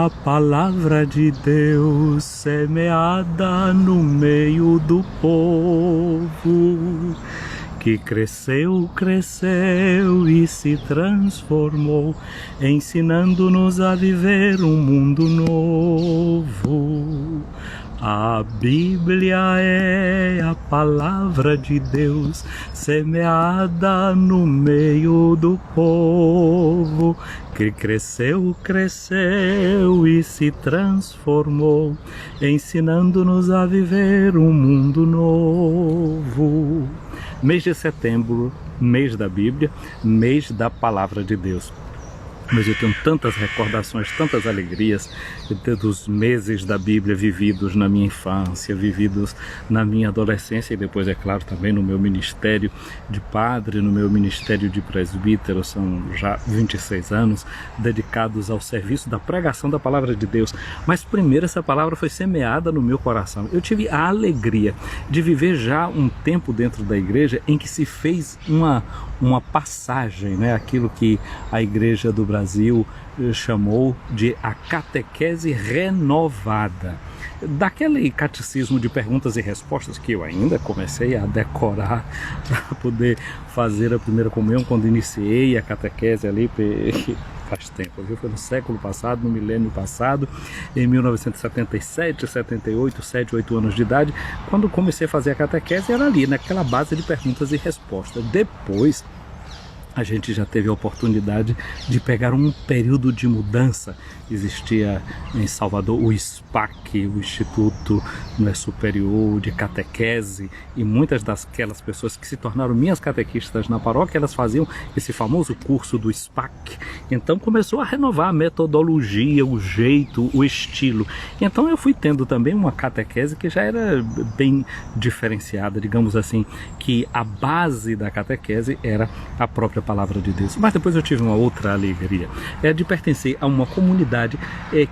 a palavra de Deus semeada no meio do povo, que cresceu, cresceu e se transformou, ensinando-nos a viver um mundo novo. A Bíblia é a palavra de Deus semeada no meio do povo, que cresceu, cresceu e se transformou, ensinando-nos a viver um mundo novo. Mês de setembro, mês da Bíblia, mês da palavra de Deus. Mas eu tenho tantas recordações, tantas alegrias dos meses da Bíblia vividos na minha infância, vividos na minha adolescência e depois, é claro, também no meu ministério de padre, no meu ministério de presbítero. São já 26 anos dedicados ao serviço da pregação da palavra de Deus. Mas primeiro essa palavra foi semeada no meu coração. Eu tive a alegria de viver já um tempo dentro da igreja em que se fez uma passagem, né? Aquilo que a igreja do Brasil chamou de a catequese renovada. Daquele catecismo de perguntas e respostas que eu ainda comecei a decorar para poder fazer a primeira comunhão quando iniciei a catequese ali, faz tempo, viu? Foi no século passado, no milênio passado, em 1977, 78, 7, 8 anos de idade, quando comecei a fazer a catequese, era ali, naquela base de perguntas e respostas. Depois, a gente já teve a oportunidade de pegar um período de mudança. Existia em Salvador o SPAC, o Instituto Superior de Catequese, e muitas daquelas pessoas que se tornaram minhas catequistas na paróquia, elas faziam esse famoso curso do SPAC. Então começou a renovar a metodologia, o jeito, o estilo. Então eu fui tendo também uma catequese que já era bem diferenciada, digamos assim, que a base da catequese era a própria palavra de Deus. Mas depois eu tive uma outra alegria, de pertencer a uma comunidade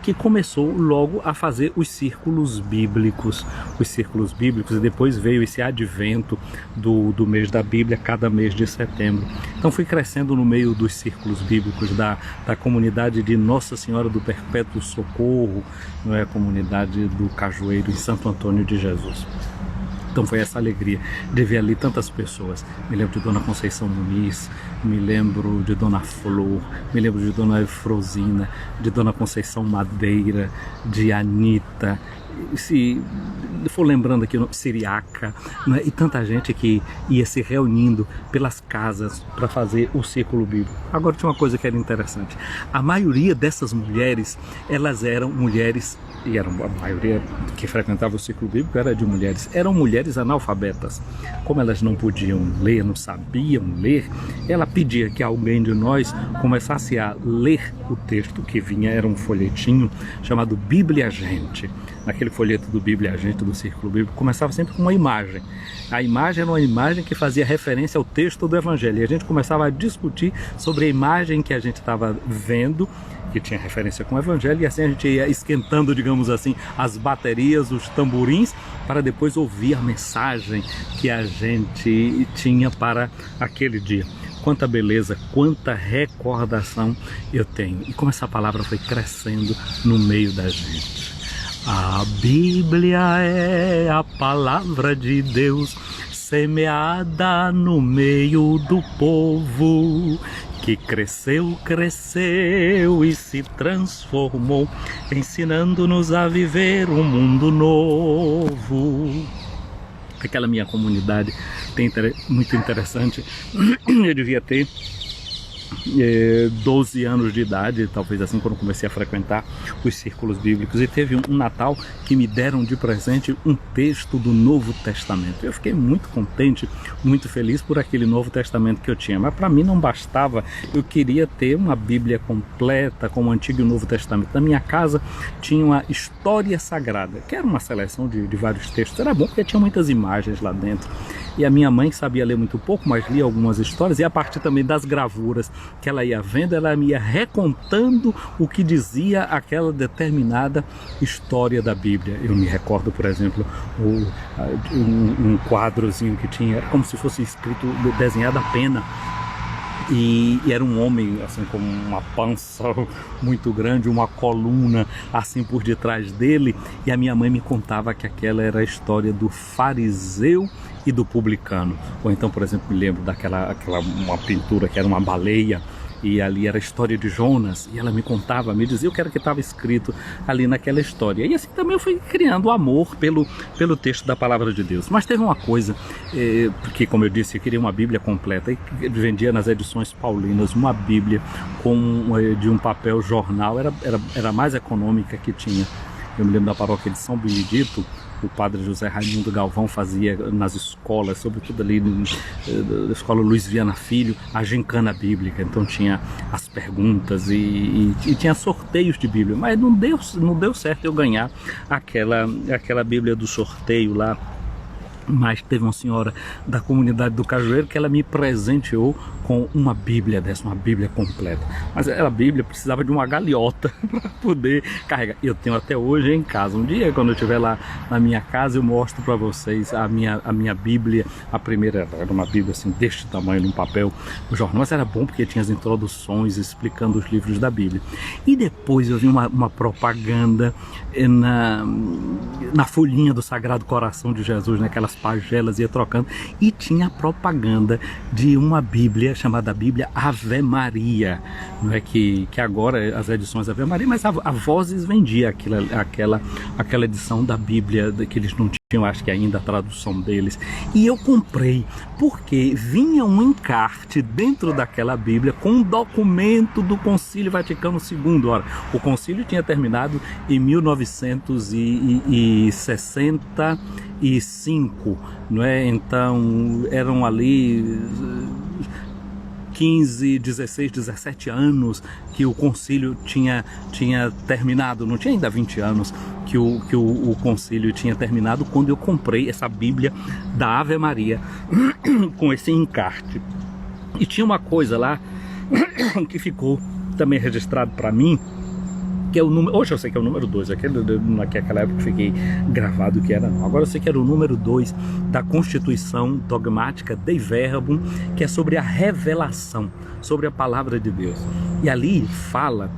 que começou logo a fazer os círculos bíblicos, e depois veio esse advento do mês da Bíblia, cada mês de setembro. Então fui crescendo no meio dos círculos bíblicos da comunidade de Nossa Senhora do Perpétuo Socorro, a comunidade do Cajueiro, em Santo Antônio de Jesus. Então foi essa alegria de ver ali tantas pessoas. Me lembro de Dona Conceição Muniz, me lembro de Dona Flor, me lembro de Dona Eufrosina, de Dona Conceição Madeira, de Anita, se for lembrando aqui, Siriaca, né? E tanta gente que ia se reunindo pelas casas para fazer o círculo bíblico. Agora tinha uma coisa que era interessante. A maioria dessas mulheres, elas eram mulheres, e a maioria que frequentava o círculo bíblico era de mulheres, eram mulheres analfabetas. Como elas não podiam ler, não sabiam ler, ela pedia que alguém de nós começasse a ler o texto que vinha, era um folhetinho chamado Bíblia Gente. Naquele folheto do Bíblia Gente, do Círculo Bíblico, começava sempre com uma imagem. A imagem era uma imagem que fazia referência ao texto do Evangelho. E a gente começava a discutir sobre a imagem que a gente estava vendo, que tinha referência com o Evangelho, e assim a gente ia esquentando, digamos assim, as baterias, os tamborins, para depois ouvir a mensagem que a gente tinha para aquele dia. Quanta beleza, quanta recordação eu tenho. E como essa palavra foi crescendo no meio da gente. A Bíblia é a palavra de Deus semeada no meio do povo, que cresceu, cresceu e se transformou, ensinando-nos a viver um mundo novo. Aquela minha comunidade muito interessante, eu devia ter 12 anos de idade, talvez assim, quando comecei a frequentar os círculos bíblicos, e teve um Natal que me deram de presente um texto do Novo Testamento. Eu fiquei muito contente, muito feliz por aquele Novo Testamento que eu tinha, mas para mim não bastava, eu queria ter uma Bíblia completa com o Antigo e o Novo Testamento. Na minha casa tinha uma História Sagrada, que era uma seleção de vários textos. Era bom porque tinha muitas imagens lá dentro, e a minha mãe sabia ler muito pouco, mas lia algumas histórias, e a partir também das gravuras que ela ia vendo, ela me ia recontando o que dizia aquela determinada história da Bíblia. Eu me recordo, por exemplo, um quadrozinho que tinha, era como se fosse escrito, desenhado a pena, E era um homem assim com uma pança muito grande, uma coluna assim por detrás dele, e a minha mãe me contava que aquela era a história do fariseu e do publicano. Ou então, por exemplo, me lembro uma pintura que era uma baleia, e ali era a história de Jonas, e ela me contava, me dizia o que era que estava escrito ali naquela história. E assim também eu fui criando amor pelo texto da palavra de Deus. Mas teve uma coisa, porque como eu disse, eu queria uma Bíblia completa, e vendia nas edições paulinas uma Bíblia de um papel jornal, era a mais econômica que tinha. Eu me lembro da paróquia de São Benedito, o padre José Raimundo Galvão fazia nas escolas, sobretudo ali da escola Luiz Viana Filho, a gincana bíblica. Então tinha as perguntas e tinha sorteios de Bíblia, mas não deu certo eu ganhar aquela Bíblia do sorteio lá. Mas teve uma senhora da comunidade do Cajueiro que ela me presenteou com uma Bíblia dessa, uma Bíblia completa. Mas a Bíblia precisava de uma galeota para poder carregar. Eu tenho até hoje em casa. Um dia, quando eu estiver lá na minha casa, eu mostro para vocês a minha Bíblia. A primeira era uma Bíblia assim, deste tamanho, num papel jornal. Mas era bom porque tinha as introduções explicando os livros da Bíblia. E depois eu vi uma propaganda na folhinha do Sagrado Coração de Jesus, naquelas pagelas, ia trocando, e tinha a propaganda de uma Bíblia chamada Bíblia Ave Maria, não é que agora as edições Ave Maria, mas a Vozes vendia aquela edição da Bíblia que eles não tinham, acho que ainda a tradução deles, e eu comprei porque vinha um encarte dentro daquela Bíblia com um documento do Concílio Vaticano II. Ora, o concílio tinha terminado em 1965, não é? Então eram ali 15, 16, 17 anos que o concílio tinha terminado, não tinha ainda 20 anos que o concílio tinha terminado, quando eu comprei essa Bíblia da Ave Maria com esse encarte. E tinha uma coisa lá que ficou também registrado para mim, que é o número, hoje eu sei que é o número 2, naquela época eu fiquei gravado que era não. Agora eu sei que era o número 2 da Constituição Dogmática Dei Verbum, que é sobre a revelação, sobre a palavra de Deus. E ali fala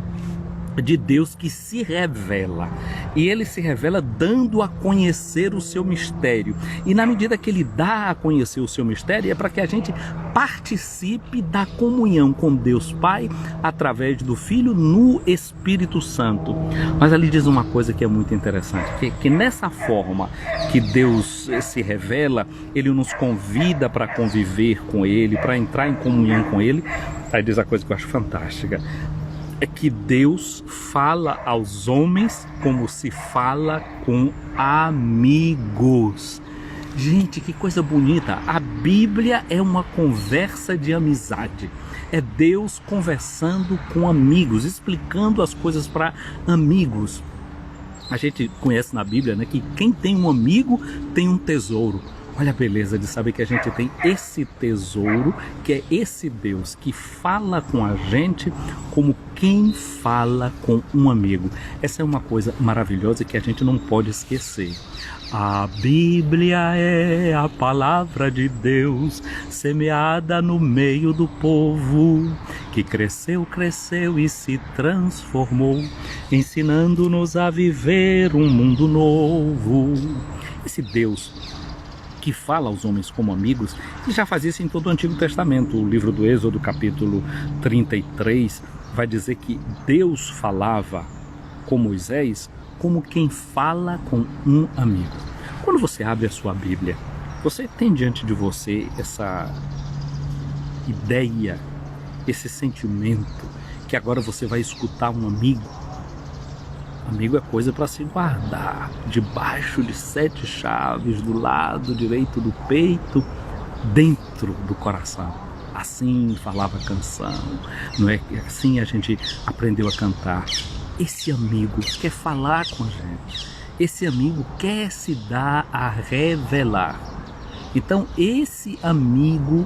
de Deus que se revela, e ele se revela dando a conhecer o seu mistério, e na medida que ele dá a conhecer o seu mistério, é para que a gente participe da comunhão com Deus Pai através do Filho no Espírito Santo. Mas ali diz uma coisa que é muito interessante, que nessa forma que Deus se revela, ele nos convida para conviver com ele, para entrar em comunhão com ele. Aí diz a coisa que eu acho fantástica, é que Deus fala aos homens como se fala com amigos. Gente, que coisa bonita! A Bíblia é uma conversa de amizade. É Deus conversando com amigos, explicando as coisas para amigos. A gente conhece na Bíblia, né, que quem tem um amigo tem um tesouro. Olha a beleza de saber que a gente tem esse tesouro, que é esse Deus que fala com a gente como quem fala com um amigo. Essa é uma coisa maravilhosa que a gente não pode esquecer. A Bíblia é a palavra de Deus, semeada no meio do povo, que cresceu e se transformou, ensinando-nos a viver um mundo novo. Esse Deus que fala aos homens como amigos, ele já fazia isso em todo o Antigo Testamento. O livro do Êxodo, capítulo 33, vai dizer que Deus falava com Moisés como quem fala com um amigo. Quando você abre a sua Bíblia, você tem diante de você essa ideia, esse sentimento que agora você vai escutar um amigo. Amigo é coisa para se guardar debaixo de 7 chaves, do lado direito do peito, dentro do coração. Assim falava a canção, não é? Assim a gente aprendeu a cantar. Esse amigo quer falar com a gente. Esse amigo quer se dar a revelar. Então esse amigo,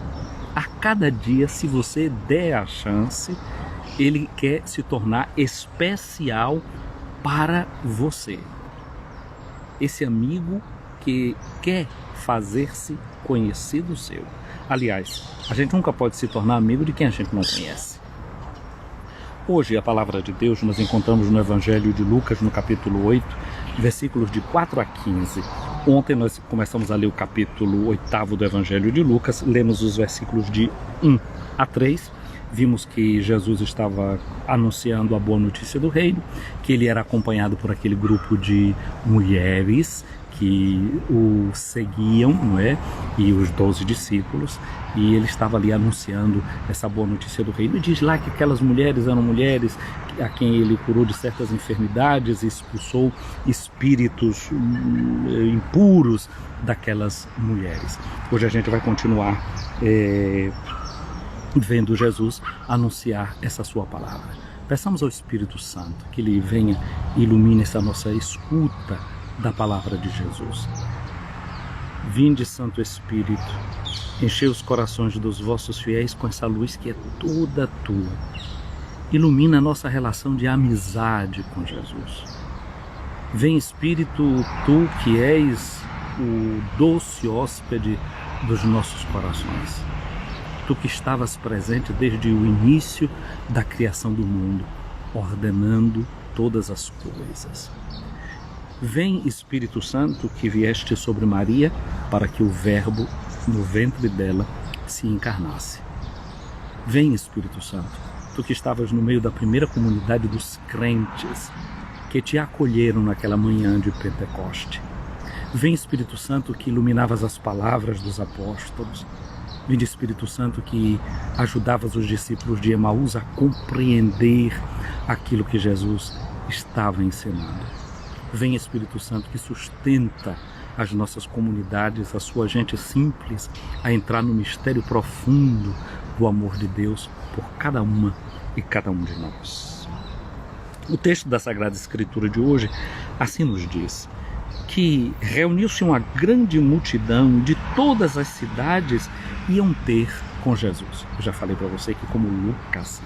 a cada dia, se você der a chance, ele quer se tornar especial para você. Esse amigo que quer fazer-se conhecido seu. Aliás, a gente nunca pode se tornar amigo de quem a gente não conhece. Hoje, a palavra de Deus nós encontramos no Evangelho de Lucas, no capítulo 8, versículos de 4 a 15. Ontem nós começamos a ler o capítulo 8 do Evangelho de Lucas, lemos os versículos de 1 a 3. Vimos que Jesus estava anunciando a boa notícia do reino, que ele era acompanhado por aquele grupo de mulheres que o seguiam, não é? E os 12 discípulos, e ele estava ali anunciando essa boa notícia do reino. E diz lá que aquelas mulheres eram mulheres a quem ele curou de certas enfermidades e expulsou espíritos impuros daquelas mulheres. Hoje a gente vai continuar vendo Jesus anunciar essa sua palavra. Peçamos ao Espírito Santo que ele venha e ilumine essa nossa escuta da palavra de Jesus. Vinde, Santo Espírito, enchei os corações dos vossos fiéis com essa luz que é toda tua. Ilumina a nossa relação de amizade com Jesus. Vem, Espírito, tu que és o doce hóspede dos nossos corações. Tu que estavas presente desde o início da criação do mundo, ordenando todas as coisas. Vem, Espírito Santo, que vieste sobre Maria para que o Verbo no ventre dela se encarnasse. Vem, Espírito Santo, tu que estavas no meio da primeira comunidade dos crentes que te acolheram naquela manhã de Pentecoste. Vem, Espírito Santo, que iluminavas as palavras dos apóstolos. Vem, Espírito Santo, que ajudavas os discípulos de Emaús a compreender aquilo que Jesus estava ensinando. Vem, Espírito Santo, que sustenta as nossas comunidades, a sua gente simples, a entrar no mistério profundo do amor de Deus por cada uma e cada um de nós. O texto da Sagrada Escritura de hoje assim nos diz que reuniu-se uma grande multidão de todas as cidades iam ter com Jesus. Eu já falei para você que como Lucas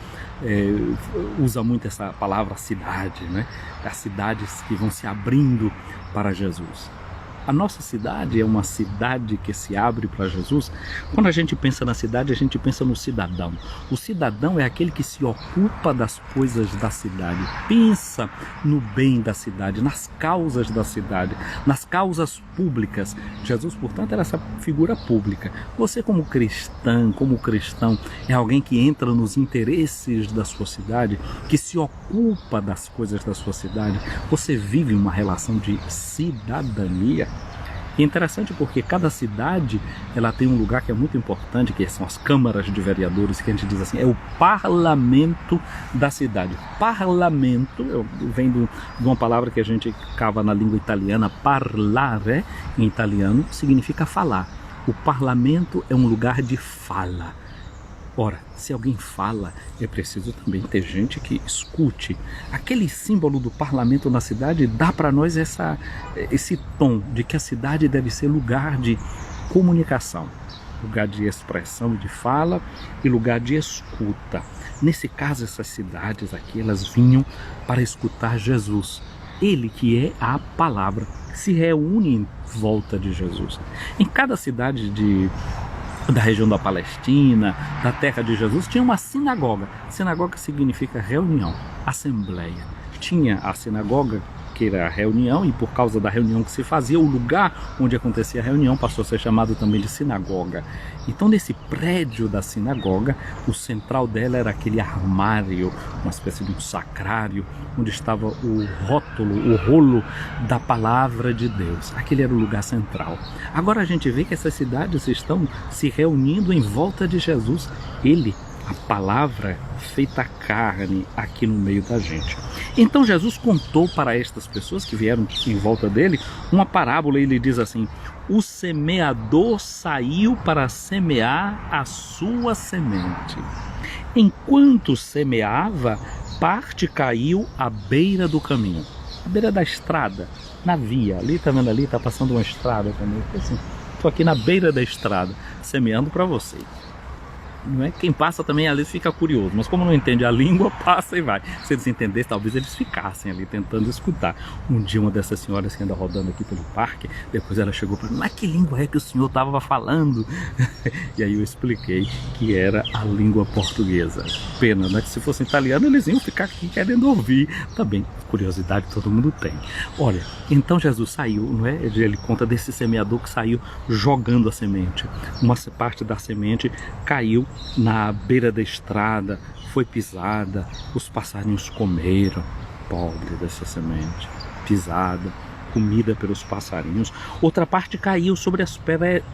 usa muito essa palavra cidade, né? As cidades que vão se abrindo para Jesus. A nossa cidade é uma cidade que se abre para Jesus. Quando a gente pensa na cidade, a gente pensa no cidadão. O cidadão é aquele que se ocupa das coisas da cidade, pensa no bem da cidade, nas causas da cidade, nas causas públicas. Jesus, portanto, era essa figura pública. Você como cristão, é alguém que entra nos interesses da sua cidade, que se ocupa das coisas da sua cidade. Você vive uma relação de cidadania. E é interessante porque cada cidade ela tem um lugar que é muito importante, que são as câmaras de vereadores, que a gente diz assim, é o parlamento da cidade. Parlamento vem de uma palavra que a gente cava na língua italiana, parlare, em italiano, significa falar. O parlamento é um lugar de fala. Ora, se alguém fala, é preciso também ter gente que escute. Aquele símbolo do parlamento na cidade dá para nós esse tom de que a cidade deve ser lugar de comunicação, lugar de expressão e de fala e lugar de escuta. Nesse caso, essas cidades aqui, elas vinham para escutar Jesus. Ele que é a palavra, se reúne em volta de Jesus. Em cada cidade da região da Palestina, da terra de Jesus, tinha uma sinagoga. Sinagoga significa reunião, assembleia. Tinha a sinagoga, que era a reunião, e por causa da reunião que se fazia, o lugar onde acontecia a reunião passou a ser chamado também de sinagoga. Então, nesse prédio da sinagoga, o central dela era aquele armário, uma espécie de um sacrário, onde estava o rótulo, o rolo da palavra de Deus. Aquele era o lugar central. Agora a gente vê que essas cidades estão se reunindo em volta de Jesus. Ele, a palavra feita carne aqui no meio da gente. Então Jesus contou para estas pessoas que vieram em volta dele uma parábola. Ele diz assim: o semeador saiu para semear a sua semente. Enquanto semeava, parte caiu à beira do caminho, à beira da estrada, na via. Ali, tá vendo ali? Tá passando uma estrada também. Assim, tô aqui na beira da estrada, semeando para você. não é? Quem passa também às vezes fica curioso, mas como não entende a língua, passa e vai. Se eles entendessem, talvez eles ficassem ali tentando escutar. Um dia uma dessas senhoras que anda rodando aqui pelo parque, depois ela chegou para mim, mas que língua é que o senhor estava falando? E aí eu expliquei que era a língua portuguesa. Pena, né? Que se fosse italiano eles iam ficar aqui querendo ouvir. Também, curiosidade todo mundo tem. Olha, então Jesus saiu, não é? Ele conta desse semeador que saiu jogando a semente. Uma parte da semente caiu na beira da estrada, foi pisada, os passarinhos comeram. Pobre dessa semente, pisada, comida pelos passarinhos. Outra parte caiu sobre as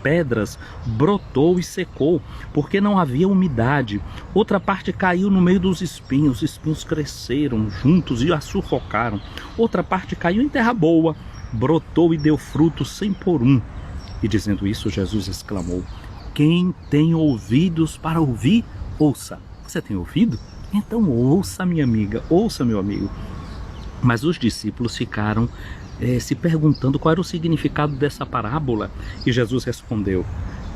pedras, brotou e secou, porque não havia umidade. Outra parte caiu no meio dos espinhos, os espinhos cresceram juntos e a sufocaram. Outra parte caiu em terra boa, brotou e deu fruto 100 por 1. E dizendo isso, Jesus exclamou: quem tem ouvidos para ouvir, ouça. Você tem ouvido? Então ouça, minha amiga, ouça, meu amigo. Mas os discípulos ficaram se perguntando qual era o significado dessa parábola. E Jesus respondeu: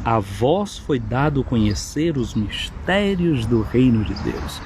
a vós foi dado conhecer os mistérios do reino de Deus.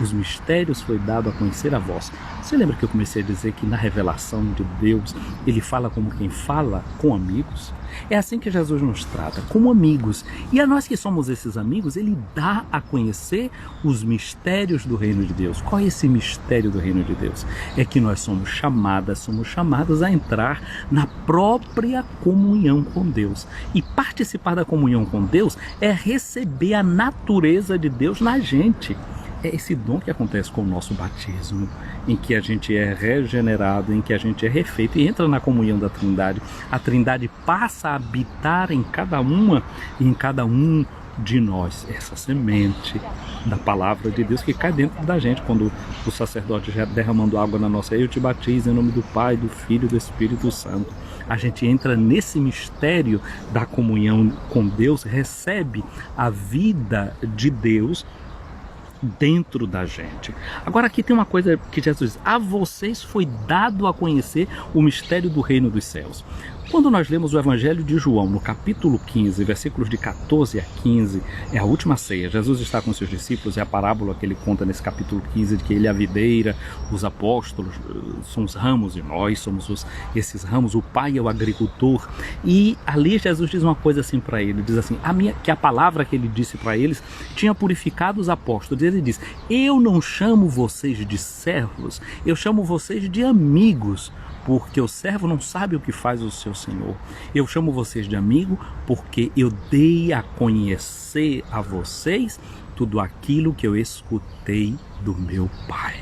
Os mistérios foi dado a conhecer a vós. Você lembra que eu comecei a dizer que na revelação de Deus, ele fala como quem fala com amigos? É assim que Jesus nos trata, como amigos. E a nós que somos esses amigos, ele dá a conhecer os mistérios do reino de Deus. Qual é esse mistério do reino de Deus? É que nós somos chamados a entrar na própria comunhão com Deus. E participar da comunhão com Deus é receber a natureza de Deus na gente. É esse dom que acontece com o nosso batismo, em que a gente é regenerado, em que a gente é refeito e entra na comunhão da Trindade. A Trindade passa a habitar em cada uma e em cada um de nós. Essa semente da palavra de Deus que cai dentro da gente quando o sacerdote já derramando água na nossa, eu te batizo em nome do Pai, do Filho e do Espírito Santo. A gente entra nesse mistério da comunhão com Deus, recebe a vida de Deus dentro da gente. Agora aqui tem uma coisa que Jesus diz: a vocês foi dado a conhecer o mistério do reino dos céus. Quando nós lemos o Evangelho de João, no capítulo 15, versículos de 14 a 15, é a última ceia. Jesus está com seus discípulos, é a parábola que ele conta nesse capítulo 15, de que ele é a videira, os apóstolos são os ramos e nós somos esses ramos, o Pai é o agricultor. E ali Jesus diz uma coisa assim para ele, diz assim, que a palavra que ele disse para eles tinha purificado os apóstolos. Ele diz: eu não chamo vocês de servos, eu chamo vocês de amigos, porque o servo não sabe o que faz o seu senhor. Eu chamo vocês de amigo porque eu dei a conhecer a vocês tudo aquilo que eu escutei do meu Pai.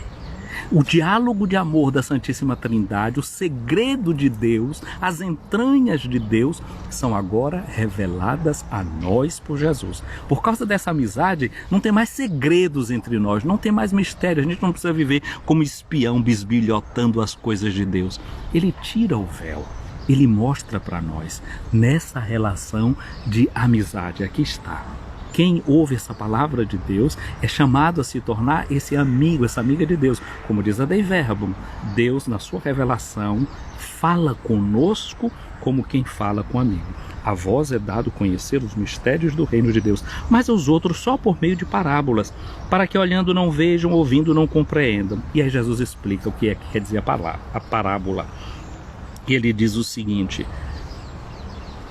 O diálogo de amor da Santíssima Trindade, o segredo de Deus, as entranhas de Deus são agora reveladas a nós por Jesus. Por causa dessa amizade, não tem mais segredos entre nós, não tem mais mistério. A gente não precisa viver como espião bisbilhotando as coisas de Deus. Ele tira o véu, ele mostra para nós nessa relação de amizade. Aqui está. Quem ouve essa palavra de Deus é chamado a se tornar esse amigo, essa amiga de Deus. Como diz a Dei Verbum, Deus, na sua revelação, fala conosco como quem fala com amigo. A vós é dado conhecer os mistérios do reino de Deus, mas aos outros só por meio de parábolas, para que olhando não vejam, ouvindo não compreendam. E aí Jesus explica o que é que quer dizer a parábola. E ele diz o seguinte: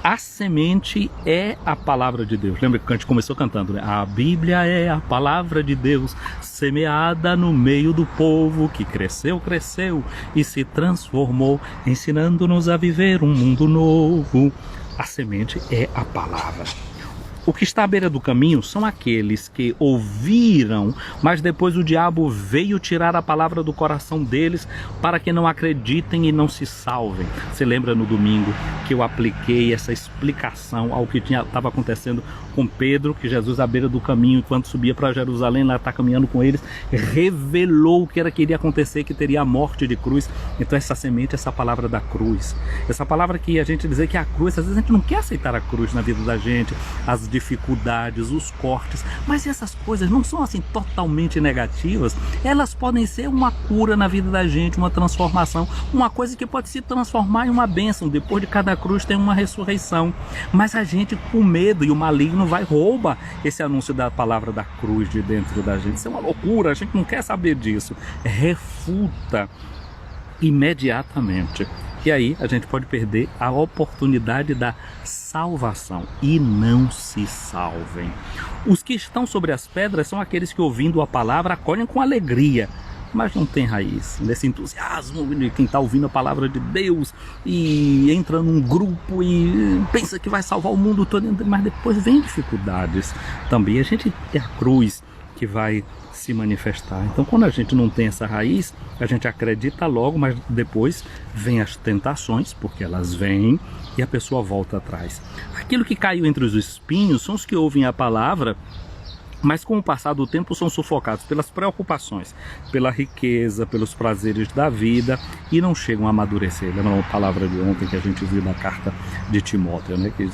a semente é a palavra de Deus. Lembra que a gente começou cantando, né? A Bíblia é a palavra de Deus, semeada no meio do povo, que cresceu, cresceu e se transformou, ensinando-nos a viver um mundo novo. A semente é a palavra. O que está à beira do caminho são aqueles que ouviram, mas depois o diabo veio tirar a palavra do coração deles para que não acreditem e não se salvem. Você lembra no domingo que eu apliquei essa explicação ao que estava acontecendo com Pedro, que Jesus à beira do caminho, enquanto subia para Jerusalém, lá está caminhando com eles, revelou o que iria acontecer, que teria a morte de cruz. Então essa semente, essa palavra da cruz, essa palavra que a gente dizer que é a cruz, às vezes a gente não quer aceitar a cruz na vida da gente, as dificuldades, os cortes, mas essas coisas não são assim totalmente negativas, elas podem ser uma cura na vida da gente, uma transformação, uma coisa que pode se transformar em uma bênção. Depois de cada cruz tem uma ressurreição, mas a gente com medo, e o maligno vai rouba esse anúncio da palavra da cruz de dentro da gente. Isso é uma loucura, a gente não quer saber disso. Refuta imediatamente. E aí a gente pode perder a oportunidade da salvação. E não se salvem. Os que estão sobre as pedras são aqueles que, ouvindo a palavra, acolhem com alegria, mas não tem raiz, desse entusiasmo de quem está ouvindo a palavra de Deus e entra num grupo e pensa que vai salvar o mundo todo, mas depois vem dificuldades também. A gente tem a cruz que vai se manifestar. Então, quando a gente não tem essa raiz, a gente acredita logo, mas depois vem as tentações, porque elas vêm e a pessoa volta atrás. Aquilo que caiu entre os espinhos são os que ouvem a palavra, mas com o passar do tempo são sufocados pelas preocupações, pela riqueza, pelos prazeres da vida e não chegam a amadurecer. Lembra a palavra de ontem que a gente viu na carta de Timóteo, né? Que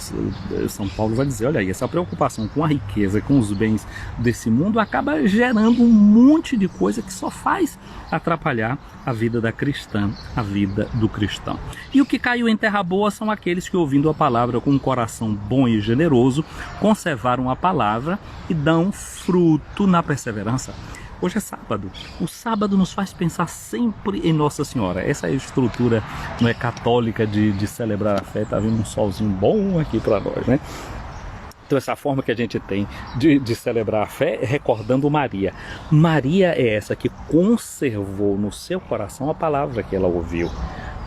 São Paulo vai dizer, olha aí, essa preocupação com a riqueza, com os bens desse mundo acaba gerando um monte de coisa que só faz atrapalhar a vida da cristã, a vida do cristão. E o que caiu em terra boa são aqueles que, ouvindo a palavra com um coração bom e generoso, conservaram a palavra e dão fruto na perseverança. Hoje é sábado. O sábado nos faz pensar sempre em Nossa Senhora. Essa é a estrutura, não é, católica de celebrar a fé. Está vindo um solzinho bom aqui para nós, né? Então essa forma que a gente tem de celebrar a fé é recordando Maria. Maria é essa que conservou no seu coração a palavra que ela ouviu.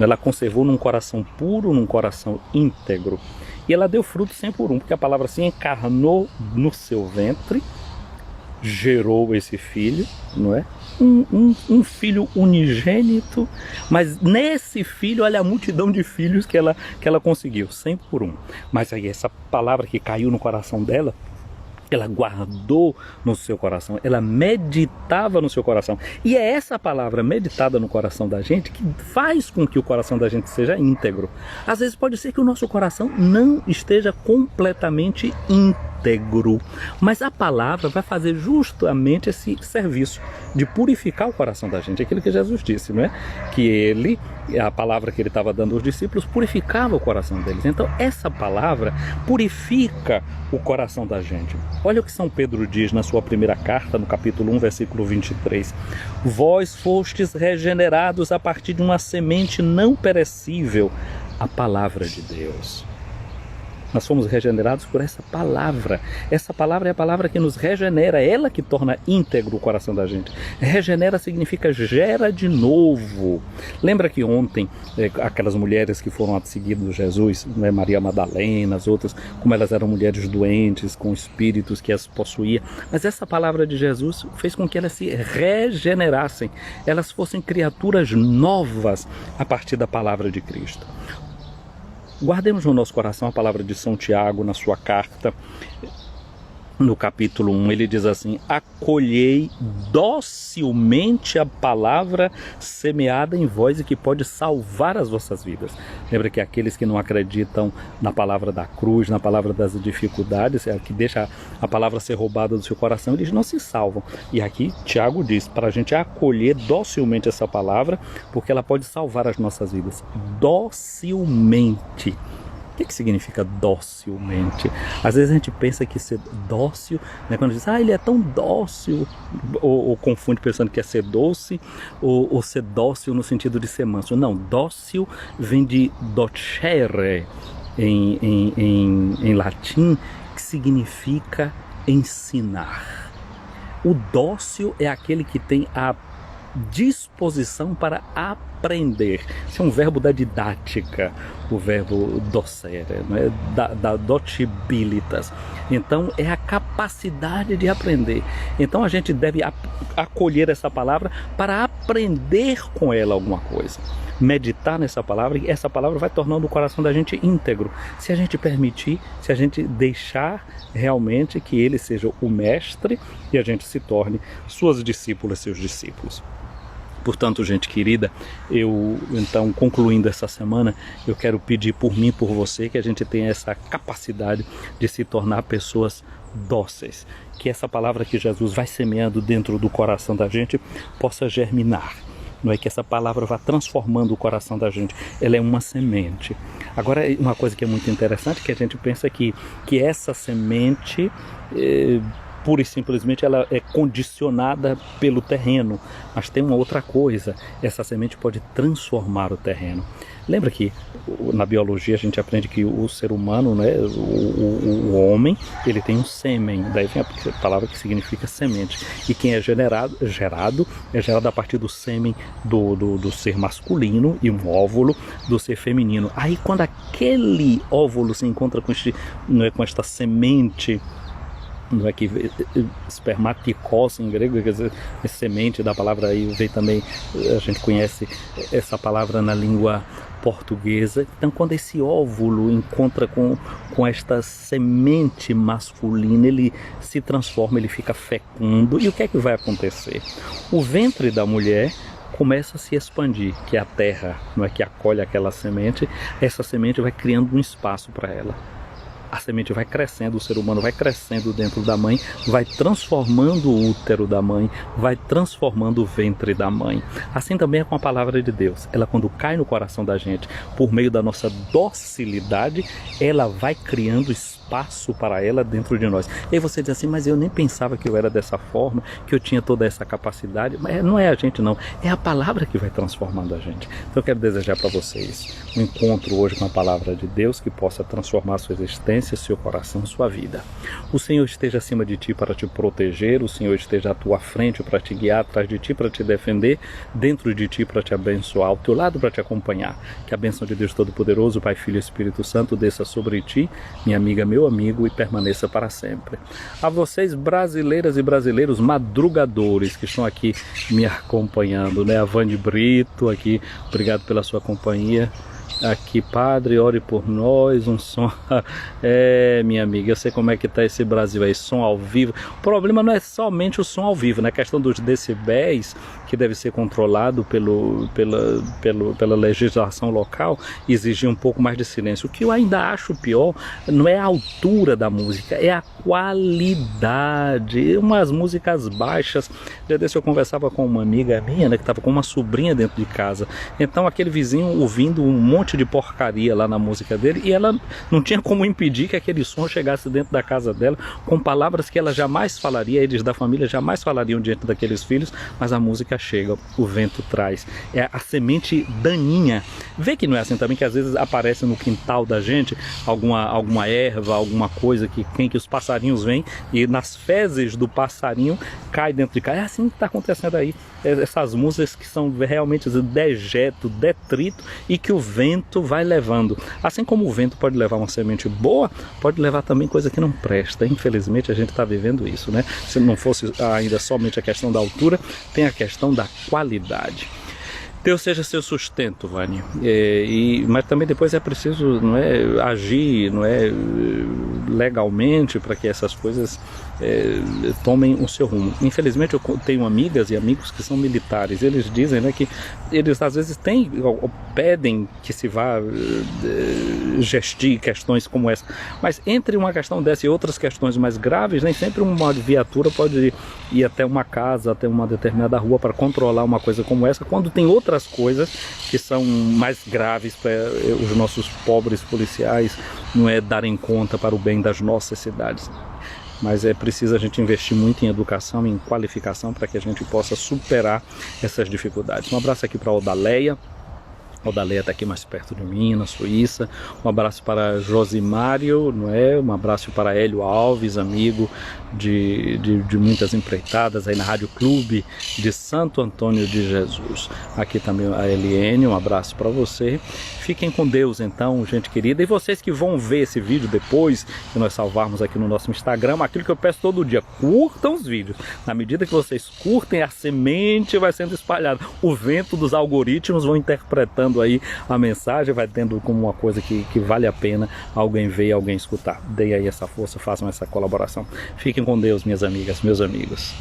Ela conservou num coração puro, num coração íntegro. E ela deu fruto 100 por 1, porque a palavra se encarnou no seu ventre, gerou esse filho, não é? Um filho unigênito, mas nesse filho, olha a multidão de filhos que ela conseguiu, 100 por 1. Mas aí essa palavra que caiu no coração dela, ela guardou no seu coração, ela meditava no seu coração. E é essa palavra meditada no coração da gente que faz com que o coração da gente seja íntegro. Às vezes pode ser que o nosso coração não esteja completamente íntegro, mas a palavra vai fazer justamente esse serviço de purificar o coração da gente. Aquilo que Jesus disse, não é? Que a palavra que ele estava dando aos discípulos purificava o coração deles. Então essa palavra purifica o coração da gente. Olha o que São Pedro diz na sua primeira carta, no capítulo 1, versículo 23. Vós fostes regenerados a partir de uma semente não perecível, a palavra de Deus. Nós fomos regenerados por essa palavra. Essa palavra é a palavra que nos regenera, é ela que torna íntegro o coração da gente. Regenera significa gera de novo. Lembra que ontem, aquelas mulheres que foram seguidas de Jesus, né, Maria Madalena, as outras, como elas eram mulheres doentes, com espíritos que as possuíam. Mas essa palavra de Jesus fez com que elas se regenerassem. Elas fossem criaturas novas a partir da palavra de Cristo. Guardemos no nosso coração a palavra de São Tiago na sua carta, no capítulo 1, ele diz assim: acolhei docilmente a palavra semeada em vós e que pode salvar as vossas vidas. Lembra que aqueles que não acreditam na palavra da cruz, na palavra das dificuldades, que deixa a palavra ser roubada do seu coração, eles não se salvam. E aqui Tiago diz para a gente acolher docilmente essa palavra, porque ela pode salvar as nossas vidas. Docilmente. O que significa docilmente? Às vezes a gente pensa que ser dócil, né, quando diz, ele é tão dócil, ou confunde pensando que é ser doce, ou ser dócil no sentido de ser manso. Não, dócil vem de docere em latim, que significa ensinar. O dócil é aquele que tem a disposição para aprender. Isso é um verbo da didática, o verbo docere, né? da dotibilitas. Então é a capacidade de aprender. Então a gente deve acolher essa palavra para aprender com ela alguma coisa. Meditar nessa palavra, e essa palavra vai tornando o coração da gente íntegro. Se a gente permitir, se a gente deixar realmente que ele seja o mestre e a gente se torne suas discípulas, seus discípulos. Portanto, gente querida, eu então, concluindo essa semana, eu quero pedir por mim, por você, que a gente tenha essa capacidade de se tornar pessoas dóceis, que essa palavra que Jesus vai semeando dentro do coração da gente possa germinar. Não é que essa palavra vá transformando o coração da gente, ela é uma semente. Agora, uma coisa que é muito interessante, que a gente pensa que essa semente, pura e simplesmente, ela é condicionada pelo terreno, mas tem uma outra coisa, essa semente pode transformar o terreno. Lembra que na biologia a gente aprende que o ser humano, né, o homem, ele tem um sêmen, daí vem a palavra que significa semente, e quem é gerado a partir do sêmen do ser masculino e um óvulo do ser feminino. Aí quando aquele óvulo se encontra com esta semente, não é que espermaticos em grego, quer dizer, semente da palavra aí vem também, a gente conhece essa palavra na língua portuguesa. Então, quando esse óvulo encontra com esta semente masculina, ele se transforma, ele fica fecundo. E o que é que vai acontecer? O ventre da mulher começa a se expandir, que é a terra, não é, que acolhe aquela semente. Essa semente vai criando um espaço para ela. A semente vai crescendo, o ser humano vai crescendo dentro da mãe, vai transformando o útero da mãe, vai transformando o ventre da mãe. Assim também é com a palavra de Deus. Ela, quando cai no coração da gente, por meio da nossa docilidade, ela vai criando espaço para ela dentro de nós. E aí você diz assim, mas eu nem pensava que eu era dessa forma, que eu tinha toda essa capacidade. Mas não é a gente não, é a palavra que vai transformando a gente. Então eu quero desejar para vocês um encontro hoje com a palavra de Deus que possa transformar a sua existência, seu coração, sua vida. O Senhor esteja acima de ti para te proteger, o Senhor esteja à tua frente para te guiar, atrás de ti para te defender, dentro de ti para te abençoar, ao teu lado para te acompanhar. Que a bênção de Deus Todo-Poderoso, Pai, Filho e Espírito Santo desça sobre ti, minha amiga, meu amigo, e permaneça para sempre. A vocês, brasileiras e brasileiros madrugadores que estão aqui me acompanhando, né? A Vande Brito aqui, obrigado pela sua companhia. Aqui, Padre, ore por nós, um som, minha amiga, eu sei como é que tá esse Brasil aí, som ao vivo. O problema não é somente o som ao vivo, né? A questão dos decibéis, que deve ser controlado pela legislação local, exigir um pouco mais de silêncio. O que eu ainda acho pior não é a altura da música, é a qualidade. Umas músicas baixas. Já desse eu conversava com uma amiga minha, né, que estava com uma sobrinha dentro de casa. Então aquele vizinho ouvindo um monte de porcaria lá na música dele, e ela não tinha como impedir que aquele som chegasse dentro da casa dela, com palavras que ela jamais falaria, eles da família jamais falariam diante daqueles filhos, mas a música chega, o vento traz. É a semente daninha. Vê que não é assim também, que às vezes aparece no quintal da gente alguma erva, alguma coisa que os passarinhos vêm e nas fezes do passarinho cai dentro de casa. É assim que está acontecendo aí. Essas músicas que são realmente dejeto, detrito, e que o vento vai levando. Assim como o vento pode levar uma semente boa, pode levar também coisa que não presta. Infelizmente a gente está vivendo isso, né? Se não fosse ainda somente a questão da altura, tem a questão da qualidade. Deus seja seu sustento, Vânia. Mas também depois é preciso, não é, agir, não é, legalmente, para que essas coisas tomem o seu rumo. Infelizmente eu tenho amigas e amigos que são militares. Eles dizem, né, que eles às vezes pedem que se vá gestir questões como essa. Mas entre uma questão dessa e outras questões mais graves, nem sempre uma viatura pode ir até uma casa, até uma determinada rua para controlar uma coisa como essa, quando tem outras coisas que são mais graves para os nossos pobres policiais, não é, darem conta para o bem das nossas cidades. Mas é preciso a gente investir muito em educação, em qualificação, para que a gente possa superar essas dificuldades. Um abraço aqui para a Odaleia. A Odaleia está aqui mais perto de mim, na Suíça. Um abraço para Josimário, não é? Um abraço para Hélio Alves, amigo de muitas empreitadas aí na Rádio Clube de Santo Antônio de Jesus. Aqui também a Eliene, um abraço para você. Fiquem com Deus então, gente querida. E vocês que vão ver esse vídeo depois que nós salvarmos aqui no nosso Instagram, aquilo que eu peço todo dia, curtam os vídeos. Na medida que vocês curtem, a semente vai sendo espalhada. O vento dos algoritmos vão interpretando aí a mensagem, vai tendo como uma coisa que vale a pena alguém ver e alguém escutar. Deem aí essa força, façam essa colaboração. Fiquem com Deus, minhas amigas, meus amigos.